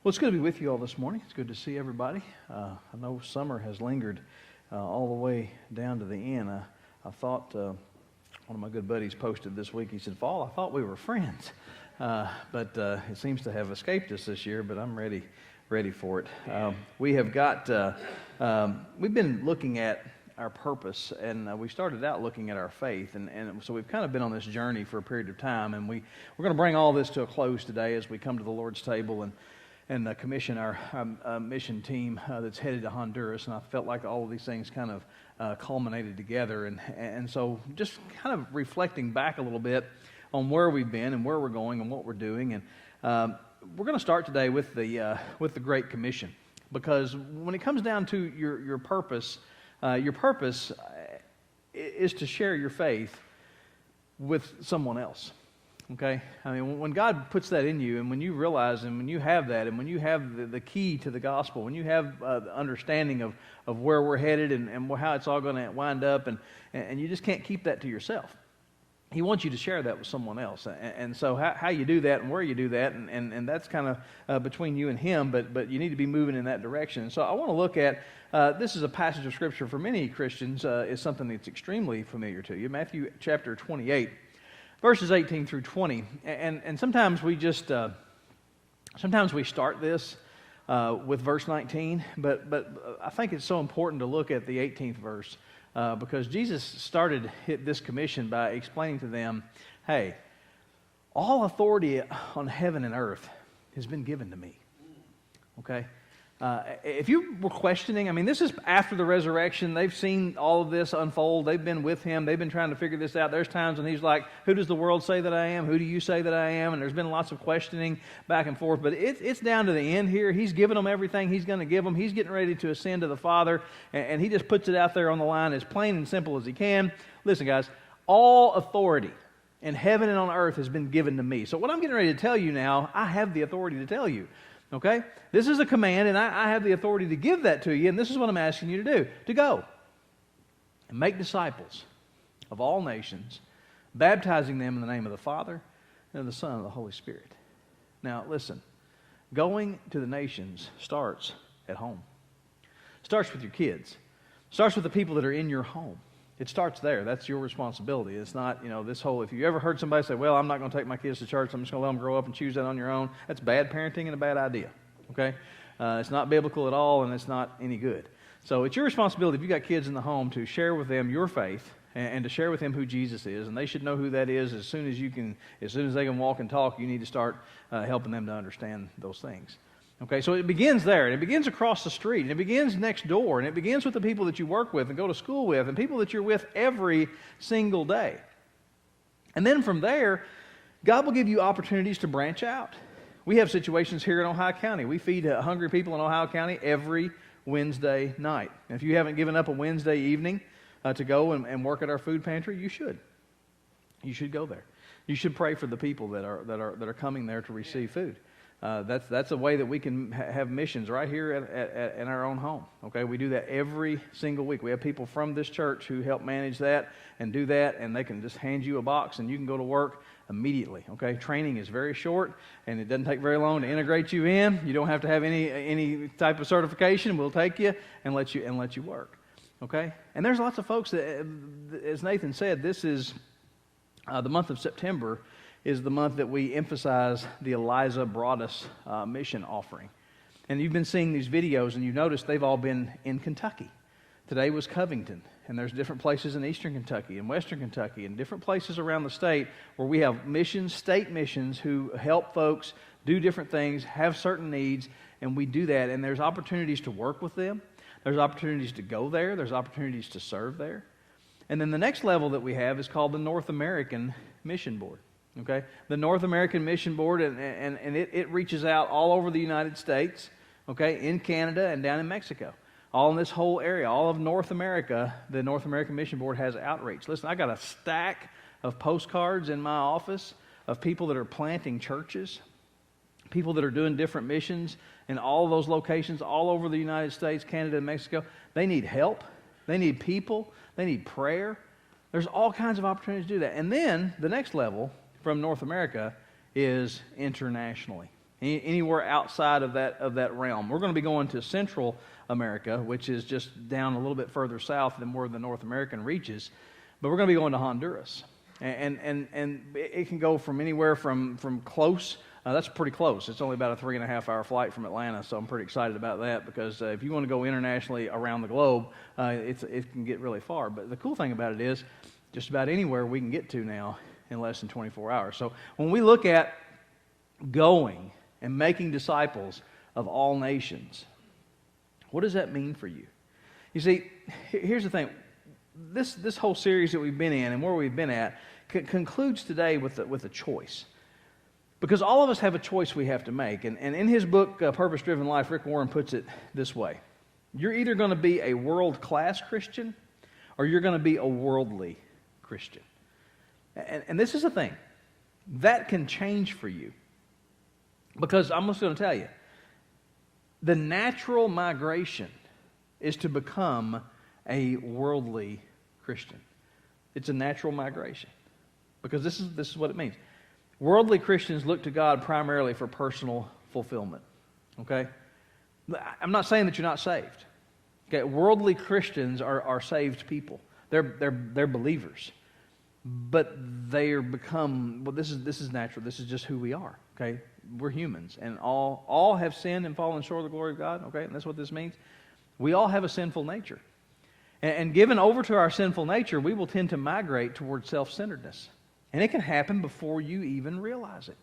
Well, it's good to be with you all this morning. It's good to see everybody. I know summer has lingered all the way down to the end. I thought, one of my good buddies posted this week, he said, "Fall, I thought we were friends." But it seems to have escaped us this year, but I'm ready for it. We've been looking at our purpose, and we started out looking at our faith, and so we've kind of been on this journey for a period of time, and we're going to bring all this to a close today as we come to the Lord's table and commission our mission team that's headed to Honduras. And I felt like all of these things kind of culminated together, and so just kind of reflecting back a little bit on where we've been and where we're going and what we're doing. And we're going to start today with the Great Commission, because when it comes down to your purpose is to share your faith with someone else. Okay? I mean, when God puts that in you, and when you realize, and when you have that, and when you have the key to the gospel, when you have the understanding of where we're headed and how it's all going to wind up, and you just can't keep that to yourself. He wants you to share that with someone else. And so how you do that and where you do that, and that's kind of between you and him, but you need to be moving in that direction. So I want to look at, this is a passage of Scripture for many Christians, is something that's extremely familiar to you. Matthew chapter 28. Verses 18 through 20, and sometimes we just sometimes we start this with verse 19, but I think it's so important to look at the 18th verse because Jesus started this commission by explaining to them, "Hey, all authority on heaven and earth has been given to me." Okay. If you were questioning, I mean, this is after the resurrection. They've seen all of this unfold. They've been with him. They've been trying to figure this out. There's times when he's like, "Who does the world say that I am? Who do you say that I am?" And there's been lots of questioning back and forth. But it's down to the end here. He's given them everything he's going to give them. He's getting ready to ascend to the Father. And he just puts it out there on the line as plain and simple as he can. Listen, guys, all authority in heaven and on earth has been given to me. So what I'm getting ready to tell you now, I have the authority to tell you. Okay? This is a command, and I have the authority to give that to you, and this is what I'm asking you to do, to go and make disciples of all nations, baptizing them in the name of the Father and of the Son and of the Holy Spirit. Now, listen, going to the nations starts at home. Starts with your kids. Starts with the people that are in your home. It starts there. That's your responsibility. It's not, this whole, if you ever heard somebody say, "Well, I'm not going to take my kids to church, I'm just going to let them grow up and choose that on your own," that's bad parenting and a bad idea, okay? It's not biblical at all, and it's not any good. So it's your responsibility, if you've got kids in the home, to share with them your faith and to share with them who Jesus is, and they should know who that is as soon as they can walk and talk. You need to start helping them to understand those things. Okay, so it begins there, and it begins across the street, and it begins next door, and it begins with the people that you work with and go to school with, and people that you're with every single day. And then from there, God will give you opportunities to branch out. We have situations here in Ohio County. We feed hungry people in Ohio County every Wednesday night. And if you haven't given up a Wednesday evening to go and work at our food pantry, you should. You should go there. You should pray for the people that are coming there to receive food. That's a way that we can have missions right here in our own home. Okay, we do that every single week. We have people from this church who help manage that and do that, and they can just hand you a box and you can go to work immediately. Okay, training is very short, and it doesn't take very long to integrate you in. You don't have to have any type of certification. We'll take you and let you work. Okay, and there's lots of folks that, as Nathan said, this is the month of September is the month that we emphasize the Eliza Broadus mission offering. And you've been seeing these videos, and you've noticed they've all been in Kentucky. Today was Covington, and there's different places in eastern Kentucky and western Kentucky and different places around the state where we have missions, state missions, who help folks do different things, have certain needs, and we do that. And there's opportunities to work with them. There's opportunities to go there. There's opportunities to serve there. And then the next level that we have is called the North American Mission Board. Okay, the North American Mission Board, and it reaches out all over the United States, okay, in Canada and down in Mexico. All in this whole area, all of North America, the North American Mission Board has outreach. Listen, I got a stack of postcards in my office of people that are planting churches, people that are doing different missions in all of those locations all over the United States, Canada, and Mexico. They need help. They need people. They need prayer. There's all kinds of opportunities to do that. And then the next level from North America is internationally. anywhere outside of that realm. We're going to be going to Central America, which is just down a little bit further south than where the North American reaches. But we're going to be going to Honduras. And it can go from anywhere from close. That's pretty close. It's only about a 3.5-hour flight from Atlanta, so I'm pretty excited about that because if you want to go internationally around the globe, it can get really far. But the cool thing about it is just about anywhere we can get to now in less than 24 hours. So when we look at going and making disciples of all nations, what does that mean for you? You see, here's the thing. This whole series that we've been in and where we've been at concludes today with a choice. Because all of us have a choice we have to make. And in his book, Purpose Driven Life, Rick Warren puts it this way. You're either going to be a world-class Christian or you're going to be a worldly Christian. And this is the thing. That can change for you. Because I'm just going to tell you, the natural migration is to become a worldly Christian. It's a natural migration. Because this is what it means. Worldly Christians look to God primarily for personal fulfillment. Okay? I'm not saying that you're not saved. Okay? Worldly Christians are saved people. They're believers. But they are become, well, this is natural. This is just who we are. Okay? We're humans. And all have sinned and fallen short of the glory of God. Okay? And that's what this means. We all have a sinful nature. And given over to our sinful nature, we will tend to migrate towards self-centeredness. And it can happen before you even realize it.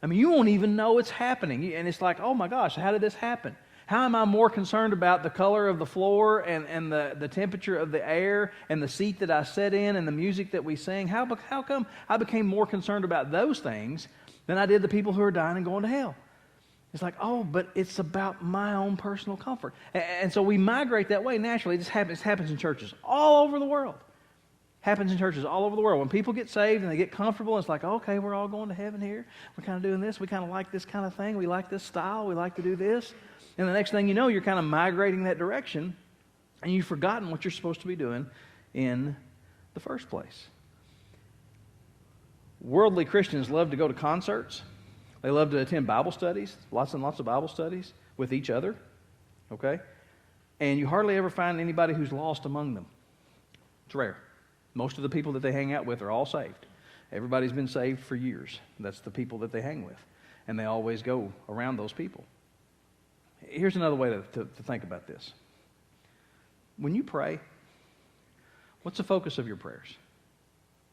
I mean, you won't even know it's happening. And it's like, oh my gosh, how did this happen? How am I more concerned about the color of the floor and the temperature of the air and the seat that I sit in and the music that we sing? How come I became more concerned about those things than I did the people who are dying and going to hell? It's like, oh, but it's about my own personal comfort. And so we migrate that way naturally. It happens in churches all over the world. Happens in churches all over the world. When people get saved and they get comfortable, it's like, okay, we're all going to heaven here. We're kind of doing this. We kind of like this kind of thing. We like this style. We like to do this. And the next thing you know, you're kind of migrating that direction, and you've forgotten what you're supposed to be doing in the first place. Worldly Christians love to go to concerts. They love to attend Bible studies, lots and lots of Bible studies with each other, okay? And you hardly ever find anybody who's lost among them. It's rare. Most of the people that they hang out with are all saved. Everybody's been saved for years. That's the people that they hang with. And they always go around those people. Here's another way to think about this. When you pray, what's the focus of your prayers?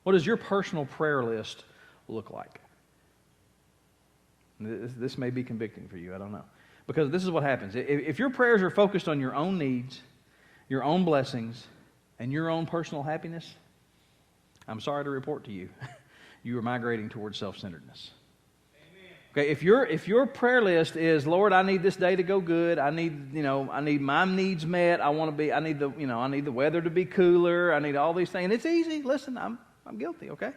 What does your personal prayer list look like? This may be convicting for you. I don't know. Because this is what happens. If your prayers are focused on your own needs, your own blessings, and your own personal happiness, I'm sorry to report to you, you are migrating towards self-centeredness. Okay, if your prayer list is, Lord, I need this day to go good. I need my needs met. I need the weather to be cooler. I need all these things. And it's easy. Listen, I'm guilty. Okay,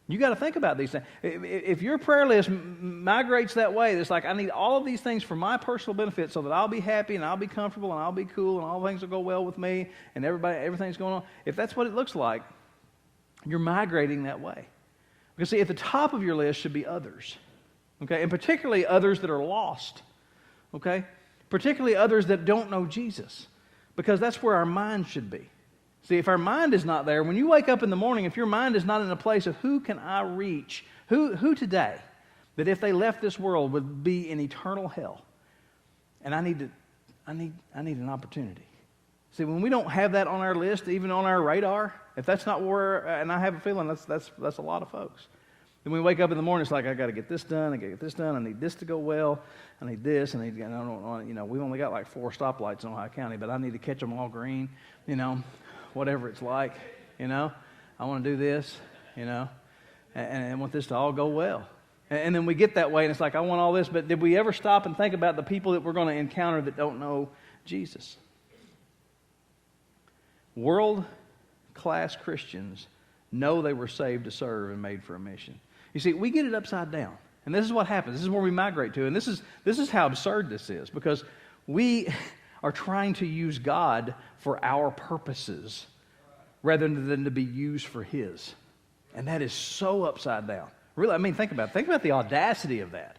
you got to think about these things. If your prayer list migrates that way, it's like I need all of these things for my personal benefit, so that I'll be happy and I'll be comfortable and I'll be cool and all things will go well with me and everything's going on. If that's what it looks like, you're migrating that way. Because see, at the top of your list should be others. Okay, and particularly others that are lost, okay? Particularly others that don't know Jesus, because that's where our mind should be. See, if our mind is not there, when you wake up in the morning, if your mind is not in a place of who can I reach, who today, that if they left this world would be in eternal hell, and I need an opportunity. See, when we don't have that on our list, even on our radar, if that's not where, and I have a feeling that's a lot of folks. Then we wake up in the morning, it's like, I got to get this done, I got to get this done, I need this to go well, I need this, we've only got like 4 stoplights in Ohio County, but I need to catch them all green, whatever it's like, I want to do this, and I want this to all go well. And then we get that way, and it's like, I want all this, but did we ever stop and think about the people that we're going to encounter that don't know Jesus? World-class Christians know they were saved to serve and made for a mission. You see, we get it upside down. And this is what happens. This is where we migrate to. And this is how absurd this is. Because we are trying to use God for our purposes rather than to be used for His. And that is so upside down. Really, think about it. Think about the audacity of that.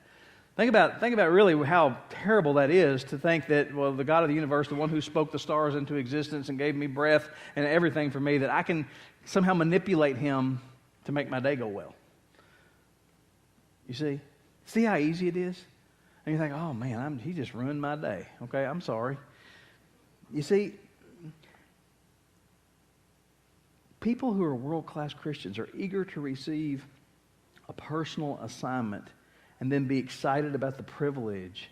Think about really how terrible that is to think that, well, the God of the universe, the one who spoke the stars into existence and gave me breath and everything for me, that I can somehow manipulate him to make my day go well. You see how easy it is? And you think, oh man, he just ruined my day. Okay, I'm sorry. You see, people who are world-class Christians are eager to receive a personal assignment and then be excited about the privilege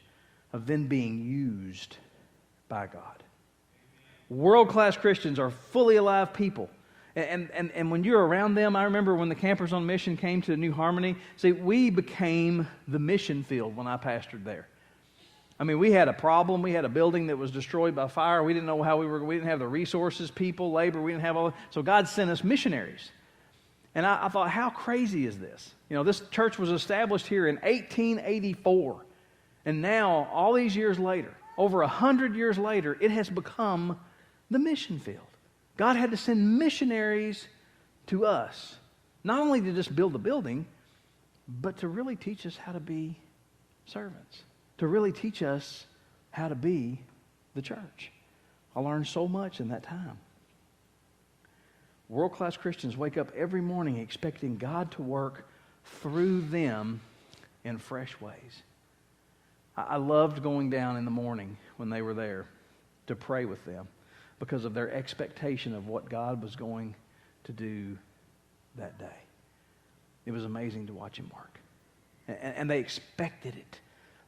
of then being used by God. World-class Christians are fully alive people. And when you're around them, I remember when the Campers on Mission came to New Harmony, see, we became the mission field when I pastored there. I mean, we had a problem. We had a building that was destroyed by fire. We didn't know how we didn't have the resources, people, labor. We didn't have all. So God sent us missionaries. And I thought, how crazy is this? You know, this church was established here in 1884. And now, all these years later, over 100 years later, it has become the mission field. God had to send missionaries to us, not only to just build the building, but to really teach us how to be servants, to really teach us how to be the church. I learned so much in that time. World-class Christians wake up every morning expecting God to work through them in fresh ways. I loved going down in the morning when they were there to pray with them because of their expectation of what God was going to do that day. It was amazing to watch him work. And they expected it.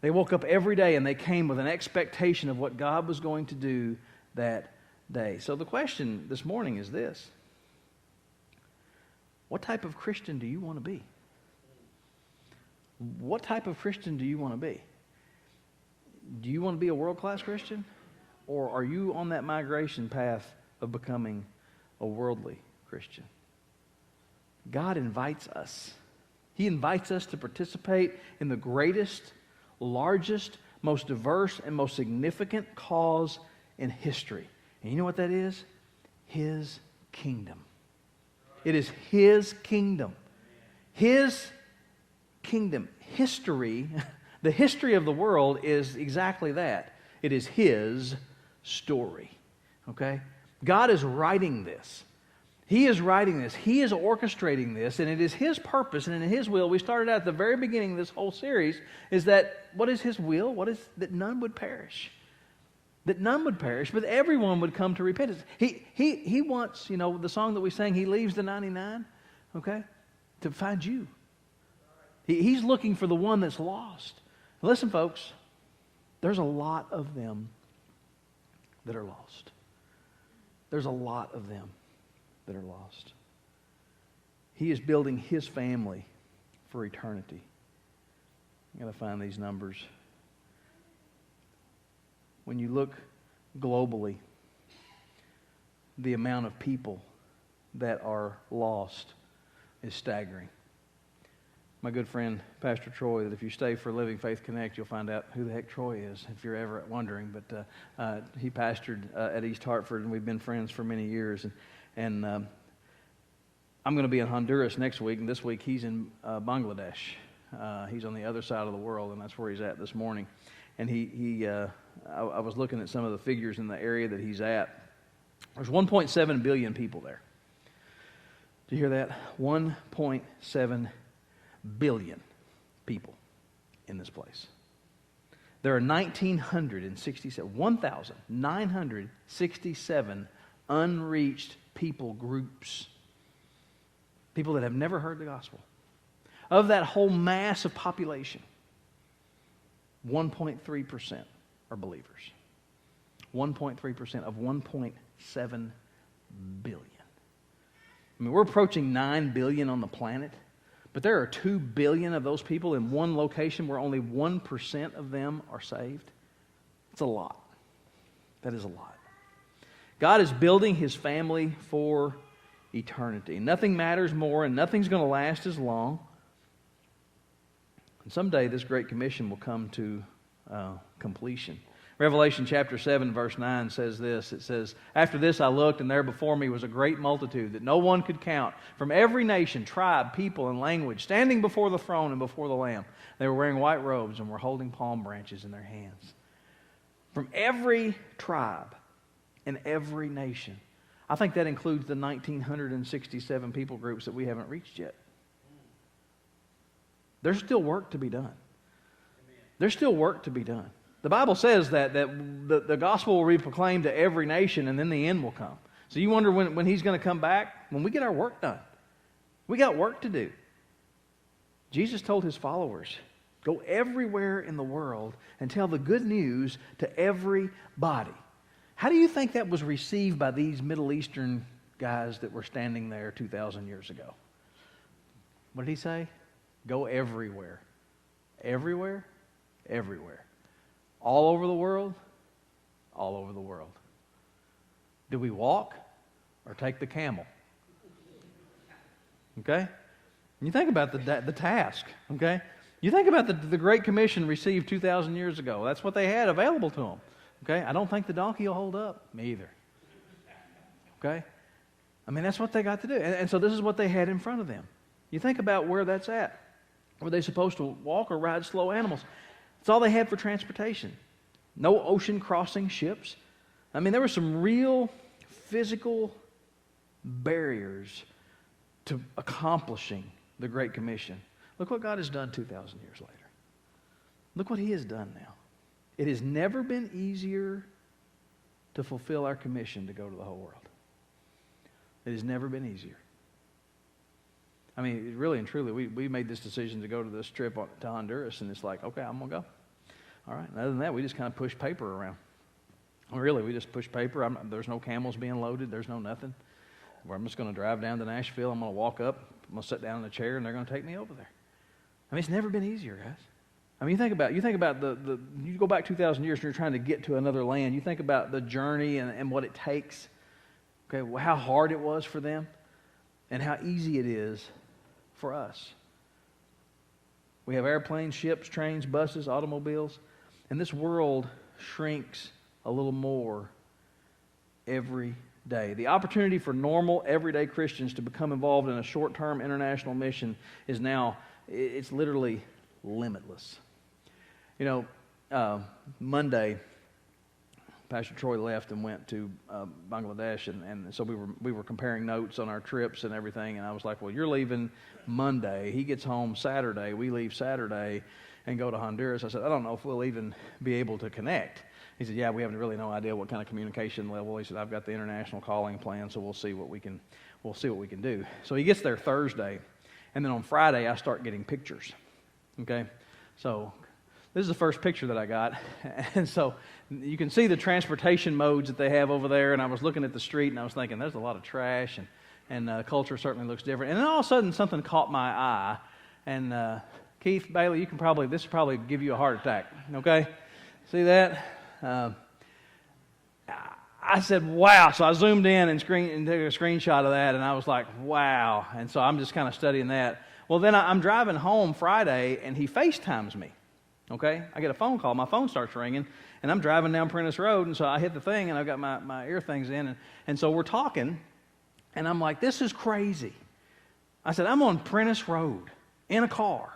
They woke up every day and they came with an expectation of what God was going to do that day. So the question this morning is this: what type of Christian do you want to be? What type of Christian do you want to be? Do you want to be a world-class Christian? Or are you on that migration path of becoming a worldly Christian? God invites us. He invites us to participate in the greatest, largest, most diverse, and most significant cause in history. And you know what that is? His kingdom. It is His kingdom. His kingdom. History, the history of the world is exactly that. It is His story. Okay? God is writing this. He is writing this. He is orchestrating this, and it is His purpose and in His will. We started out at the very beginning of this whole series, is that what is His will? What is that none would perish. That none would perish, but everyone would come to repentance. He wants, you know, the song that we sang, He leaves the 99, okay, to find you. He's looking for the one that's lost. Listen, folks, there's a lot of them that are lost. There's a lot of them that are lost. He is building His family for eternity. I've got to find these numbers. When you look globally, the amount of people that are lost is staggering. My good friend, Pastor Troy, that if you stay for Living Faith Connect, you'll find out who the heck Troy is, if you're ever wondering. But he pastored at East Hartford, and we've been friends for many years. And I'm going to be in Honduras next week, and this week he's in Bangladesh. He's on the other side of the world, and that's where he's at this morning. And I was looking at some of the figures in the area that he's at. There's 1.7 billion people there. Did you hear that? 1.7 billion people in this place. There are 1,967 unreached people groups. People that have never heard the gospel. Of that whole mass of population, 1.3% are believers. 1.3% of 1.7 billion. I mean, we're approaching 9 billion on the planet, but there are 2 billion of those people in one location where only 1% of them are saved. It's a lot. That is a lot. God is building His family for eternity. Nothing matters more, and nothing's going to last as long. And someday this Great Commission will come to completion. Revelation chapter 7, verse 9 says this. It says, "After this I looked, and there before me was a great multitude that no one could count, from every nation, tribe, people, and language, standing before the throne and before the Lamb. They were wearing white robes and were holding palm branches in their hands." From every tribe and every nation. I think that includes the 1,967 people groups that we haven't reached yet. There's still work to be done. There's still work to be done. The Bible says that the gospel will be proclaimed to every nation, and then the end will come. So you wonder when He's going to come back? When we get our work done. We got work to do. Jesus told His followers, go everywhere in the world and tell the good news to everybody. How do you think that was received by these Middle Eastern guys that were standing there 2,000 years ago? What did He say? Go everywhere. Everywhere? Everywhere. All over the world? All over the world. Do we walk or take the camel? Okay? And you think about the task, okay? You think about the Great Commission received 2,000 years ago. That's what they had available to them. Okay? I don't think the donkey will hold up. Me either. Okay? I mean, that's what they got to do. And so this is what they had in front of them. You think about where that's at. Were they supposed to walk or ride slow animals? It's all they had for transportation. No ocean crossing ships. I mean, there were some real physical barriers to accomplishing the Great Commission. Look what God has done 2,000 years later. Look what He has done now. It has never been easier to fulfill our commission to go to the whole world. It has never been easier. I mean, really and truly, we made this decision to go to this trip to Honduras, and it's like, okay, I'm going to go. All right. And other than that, we just kind of push paper around. Well, really, we just push paper. There's no camels being loaded. There's no nothing. I'm just going to drive down to Nashville. I'm going to walk up. I'm going to sit down in a chair, and they're going to take me over there. I mean, it's never been easier, guys. I mean, you think about you go back 2,000 years and you're trying to get to another land. You think about the journey and what it takes. Okay, well, how hard it was for them and how easy it is for us. We have airplanes, ships, trains, buses, automobiles, and this world shrinks a little more every day. The opportunity for normal, everyday Christians to become involved in a short-term international mission is now, it's literally limitless. You know, Monday, Pastor Troy left and went to Bangladesh, and so we were comparing notes on our trips and everything, and I was like, well, you're leaving Monday. He gets home Saturday. We leave Saturday and go to Honduras. I said, I don't know if we'll even be able to connect. He said, yeah, we have really no idea what kind of communication level. He said, I've got the international calling plan, so we'll see what we can do. So he gets there Thursday, and then on Friday I start getting pictures. Okay? So this is the first picture that I got. And so you can see the transportation modes that they have over there, and I was looking at the street and I was thinking there's a lot of trash, and culture certainly looks different. And then all of a sudden something caught my eye, and Keith, Bailey, this will probably give you a heart attack. Okay? See that? I said, wow. So I zoomed in and took a screenshot of that, and I was like, wow. And so I'm just kind of studying that. Well, then I'm driving home Friday, and he FaceTimes me. Okay? I get a phone call. My phone starts ringing, and I'm driving down Prentice Road, and so I hit the thing, and I've got my ear things in, and so we're talking, and I'm like, this is crazy. I said, I'm on Prentice Road in a car.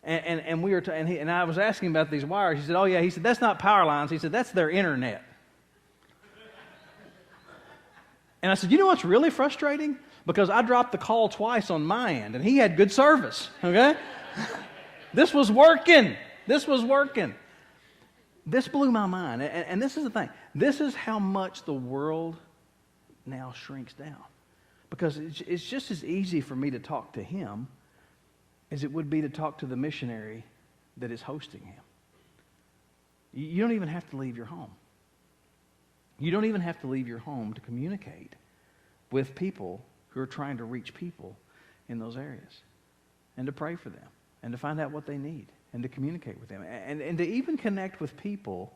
And we were, and I was asking about these wires. He said, "Oh yeah." He said, "That's not power lines." He said, "That's their internet." And I said, "You know what's really frustrating? Because I dropped the call twice on my end, and he had good service. Okay, this was working. This blew my mind. And this is the thing. This is how much the world now shrinks down, because it's just as easy for me to talk to him as it would be to talk to the missionary that is hosting him. You don't even have to leave your home. You don't even have to leave your home to communicate with people who are trying to reach people in those areas, and to pray for them, and to find out what they need, and to communicate with them, and to even connect with people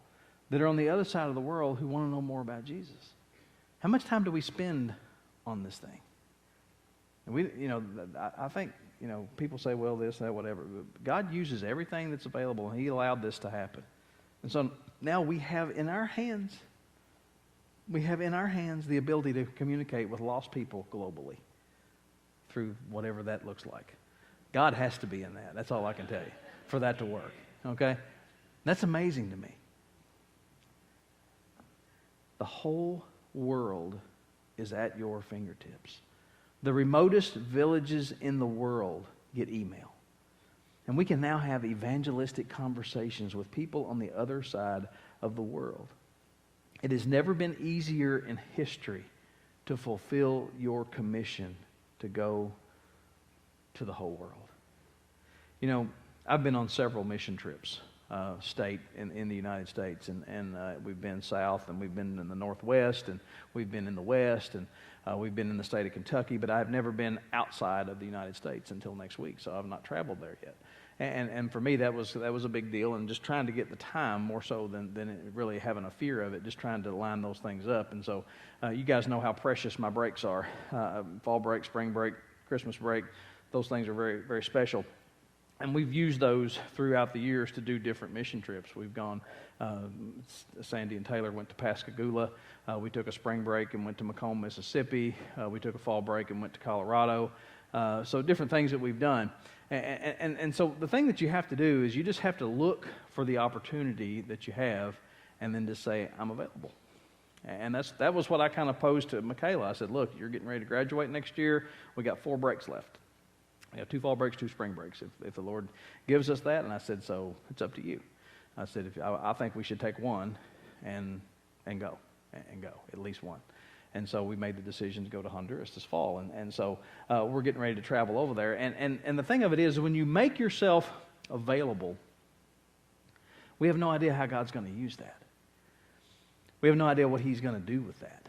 that are on the other side of the world who want to know more about Jesus. How much time do we spend on this thing? And I think, people say, well, this, that, whatever. God uses everything that's available, and He allowed this to happen. And so now we have in our hands the ability to communicate with lost people globally through whatever that looks like. God has to be in that. That's all I can tell you for that to work. Okay? That's amazing to me. The whole world is at your fingertips. The remotest villages in the world get email. And we can now have evangelistic conversations with people on the other side of the world. It has never been easier in history to fulfill your commission to go to the whole world. You know, I've been on several mission trips, state in the United States, and we've been south, and we've been in the Northwest, and we've been in the West, and we've been in the state of Kentucky, but I've never been outside of the United States until next week, so I've not traveled there yet. And for me, that was a big deal, and just trying to get the time more so than really having a fear of it, just trying to line those things up. And so you guys know how precious my breaks are. Fall break, spring break, Christmas break, those things are very, very special. And we've used those throughout the years to do different mission trips. We've gone, Sandy and Taylor went to Pascagoula. We took a spring break and went to Macomb, Mississippi. We took a fall break and went to Colorado. So different things that we've done. And so the thing that you have to do is you just have to look for the opportunity that you have and then just say, I'm available. And that was what I kind of posed to Michaela. I said, look, you're getting ready to graduate next year. We got 4 breaks left. We have 2 fall breaks, 2 spring breaks, if the Lord gives us that. And I said, so it's up to you. I said, I think we should take one and go, at least one. And so we made the decision to go to Honduras this fall. And so we're getting ready to travel over there. And the thing of it is, when you make yourself available, we have no idea how God's going to use that. We have no idea what He's going to do with that.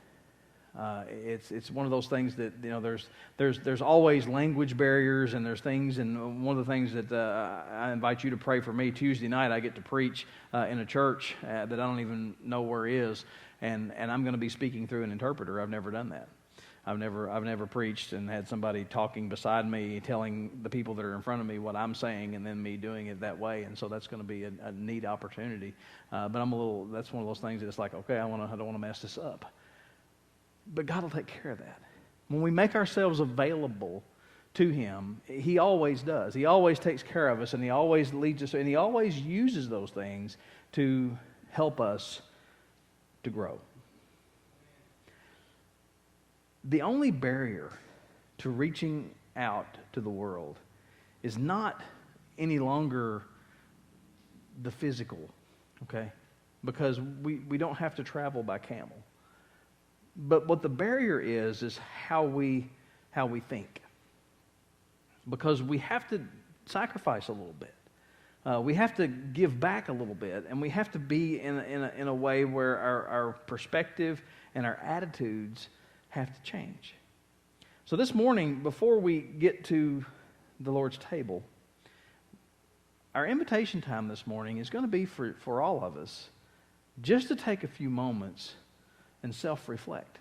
It's one of those things that, you know, there's always language barriers, and there's things, and one of the things that I invite you to pray for me. Tuesday night I get to preach in a church that I don't even know where is, and I'm going to be speaking through an interpreter. I've never done that. I've never preached and had somebody talking beside me, telling the people that are in front of me what I'm saying, and then me doing it that way. And so that's going to be a neat opportunity. But that's one of those things that's like, okay, I don't want to mess this up. But God will take care of that. When we make ourselves available to Him, He always does. He always takes care of us, and He always leads us, and He always uses those things to help us to grow. The only barrier to reaching out to the world is not any longer the physical, okay? Because we don't have to travel by camel. But what the barrier is how we think. Because we have to sacrifice a little bit. We have to give back a little bit, and we have to be in a way where our perspective and our attitudes have to change. So this morning, before we get to the Lord's table, our invitation time this morning is going to be for all of us just to take a few moments and self-reflect.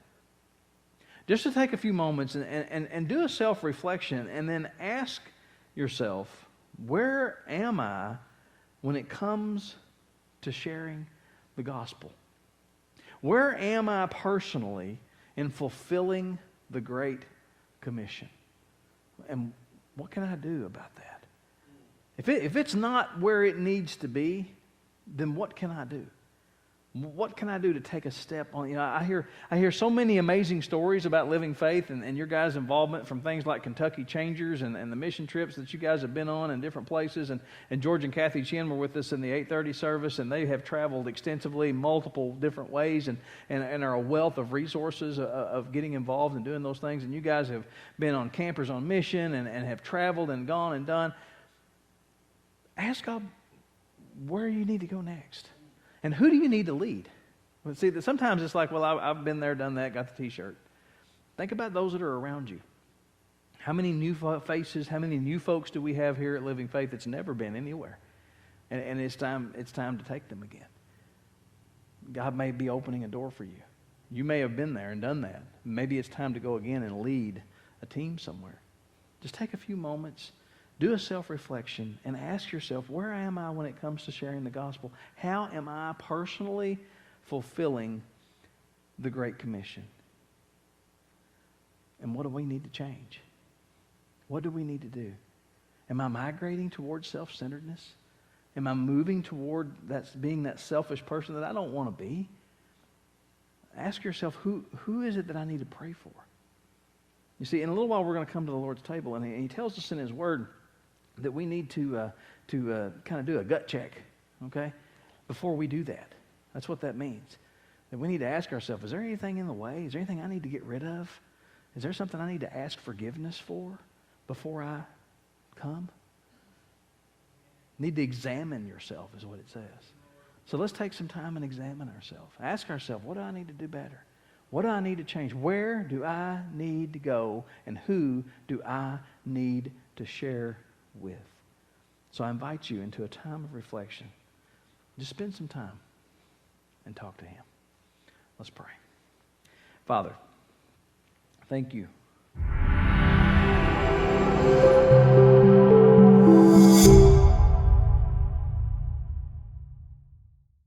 Just to take a few moments and do a self-reflection, and then ask yourself, where am I when it comes to sharing the gospel? Where am I personally in fulfilling the Great Commission? And what can I do about that? If it's not where it needs to be, then what can I do? What can I do to take a step on? You know, I hear so many amazing stories about living faith and your guys' involvement, from things like Kentucky Changers and the mission trips that you guys have been on in different places. And George and Kathy Chin were with us in the 8:30 service, and they have traveled extensively, multiple different ways, and are a wealth of resources of getting involved and doing those things. And you guys have been on Campers on Mission and have traveled and gone and done. Ask God where you need to go next. And who do you need to lead? Well, see, sometimes it's like, well, I've been there, done that, got the T-shirt. Think about those that are around you. How many new faces, how many new folks do we have here at Living Faith that's never been anywhere? And it's time to take them again. God may be opening a door for you. You may have been there and done that. Maybe it's time to go again and lead a team somewhere. Just take a few moments Do a self-reflection and ask yourself, where am I when it comes to sharing the gospel? How am I personally fulfilling the Great Commission? And what do we need to change? What do we need to do? Am I migrating towards self-centeredness? Am I moving toward being that selfish person that I don't want to be? Ask yourself, who is it that I need to pray for? You see, in a little while we're going to come to the Lord's table, and he tells us in his word that we need to kind of do a gut check, okay, before we do that. That's what that means. That we need to ask ourselves, is there anything in the way? Is there anything I need to get rid of? Is there something I need to ask forgiveness for before I come? Need to examine yourself is what it says. So let's take some time and examine ourselves. Ask ourselves, what do I need to do better? What do I need to change? Where do I need to go? And who do I need to share with? So I invite you into a time of reflection. Just spend some time and talk to him. Let's pray. Father, thank you